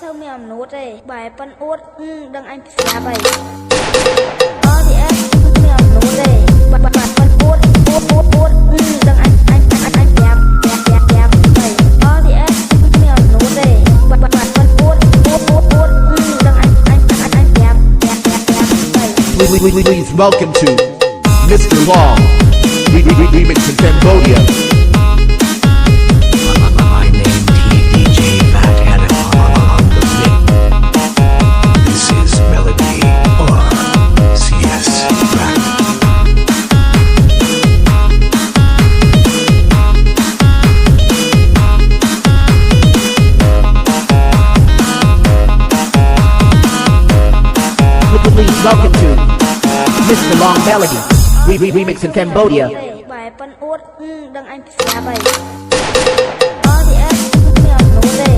sao mẹ ẩm nốt đây bài phân út đừng anh xả vậy thì em mẹ ẩm nốt đây bài phân út đừng anh đẹp vậy thì em mẹ ẩm nốt đây bài phân út đừng anh đẹp vậy. Please welcome to Mr. Long Remix in Cambodia. My name DJ Fathead on the beat. This is Melody or CS Track. Please welcome to Mr. Long Melody Remix in Cambodia. Bài phân út đừng anh xả vậy thì em mẹ ẩm nốt đây